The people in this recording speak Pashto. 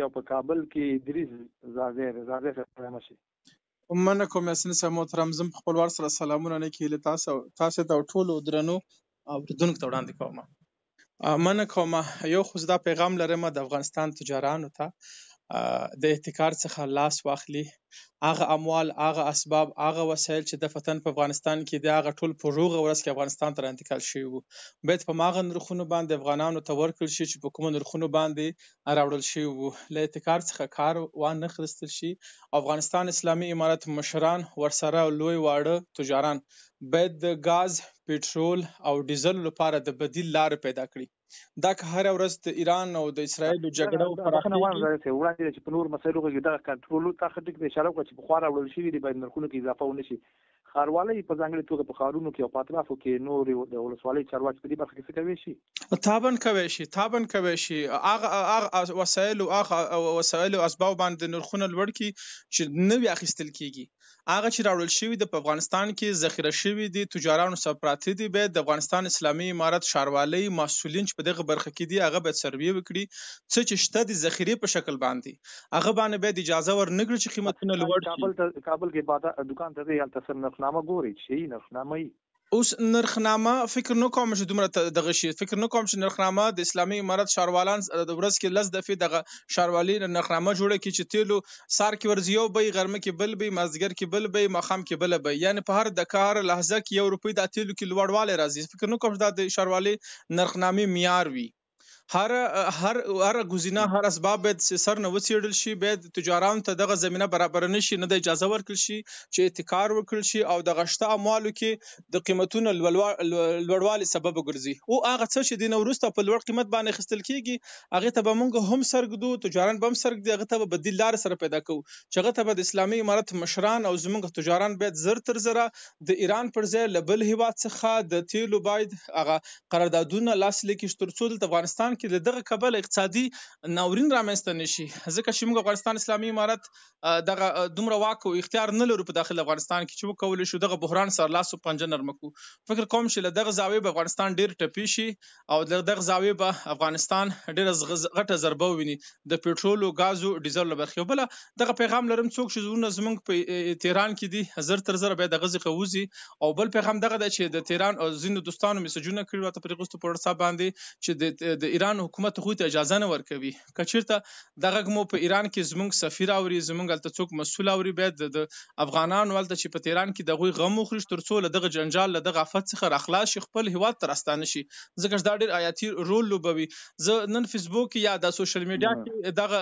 او په کابل کې دریز زاده سره مشي. مننه کوم یاسین صاحب محترم. زم په خپل وار سره سلامونه نه کې له تاسو ته ټولو درنو اوریدونکو ته وړاندې کوم. مننه کوم. یو خو دا پیغام لرم د افغانستان تجارانو ته د احتکار څخه لاس واخلي. هغه اموال، هغه اسباب، هغه وسایل چې د فتن په افغانستان کې د هغه ټول په روغه ورځ کې افغانستان ته انتقال شوی وو باید په ماغه نرخونو باندې افغانانو ته ورکړل شي چې په کوم نرخونو باندې راوړل شوی وو. له احتکار څخه کار وانه خرستل شي. افغانستان اسلامي امارت مشران ورسره لوی واړه تجاران باید د غاز، پټرول او ډیزل لپاره د بدیل لار پیدا کړي. دا که هر ورځ د ایران او د اسرایل جګړه وپراخېږي وړاندې چې په نور مسایلو کې دغه کنټرول ته خټک به اشاره وکړي چې په خوا راوړل شوي دي باید نرخونو کې اضافه ونه شي. ښاروالۍ په ځانګړې توګه په ښارونو کې او په اطرافو کې نور د ولسوالۍ چارواکي په دې برخه کې څه کوي شي؟ تابن کوي شي. هغه وسایل او اسباب باندې نرخونه لوړ کړي چې نوي اخیستل کیږي. هغه چې راوړل شوي د په افغانستان کې ذخیره شوي دي تجارانو سره پراته دي باید د افغانستان اسلامي امارت ښاروالۍ مسؤلین چې په دغه برخه کې دي هغه باید سروې وکړي څه چې شته د ذخیرې په شکل باندې هغه باندې باید اجازه ورنکړي چې قیمتونه لوړ شي. کابل کې باید دکان ته یې تاسو نرخنامه ګوري چې نرخنامه اوس نرخنامه فکر نه کوم چې دومره دغه شي فکر نه کوم چې نرخنامه د اسلامي امارت ښاروالان د ورځ کې لس دفعې دغه ښاروالۍ نرخنامه جوړه کړي چې تیلو سار کې ورځ یو به غرمه کې بل به مازدیګر کې بل به ماښام کې بل به یعنی په هر د کار لحظه کې یو روپۍ د تیلو کې لوړوالی راځي. فکر نه کوم چې د ښاروالۍ نرخنامې معیار وي. هر گزینه هر اسباب باید سر نه وڅېړل شي. باید تجارانو ته دغه زمینه برابر نه شي نه د اجازه ورکړل شي چې احتکار وکړل شي او د غشته اموالو کې د قیمتونو لوړوالي سبب ګرځي. او هغه څه چې د وروسته په لوړ قیمت باندې خستل کیږي هغه ته به موږ هم سرګدو تجاران به هم سرګدي هغه ته به بدیل لار سره پیدا کوو چې هغه ته به د اسلامي امارت مشران او زموږ تجاران باید زر تر زره د ایران پر ځای له بل هیواد څخه د تیلو باید هغه قراردادونه لاسلیک کړي ترڅو د افغانستان کې دغه کبل اقتصادي ناورین رامنځته نشي. ځکه چې موږ افغانستان اسلامي امارت دغه دومره واک او اختیار نه لرو په داخل افغانستان کې چې وکول شو دغه بحران سره لاس او پنجه نرم کړو. فکر کوم چې له دغه زاویې به افغانستان ډیر ټپي شي او دغه زاویې به افغانستان ډیر غټه ضربه وویني د پټرول او غاز او ډیزل لپاره. بل دغه پیغام لرم څوک چې زونه زمونږ په تهران کې دي زر تر زر به دغه ځخوزي او بل پیغام دغه د چې د تهران او زینو دوستانو میسجونه کړي ته پرېغوستو په واتساپ باندې چې د ایران حکومت خو ته اجازه نه ورکوي. کچیرته دغه مو په ایران کې زمونږ سفیر اوري زمونږ الته څوک مسؤل اوري باید د افغانانو ولته چې په تهران کې دغه غم مخرج ترڅو له دغه جنجال له دغه افت څخه راخلاص شي خپل هیواد تر استانه شي. ځکه دا ډیر آیاتي رول لوبوي. زه نن فیسبوک یا د سوشل میډیا کې دغه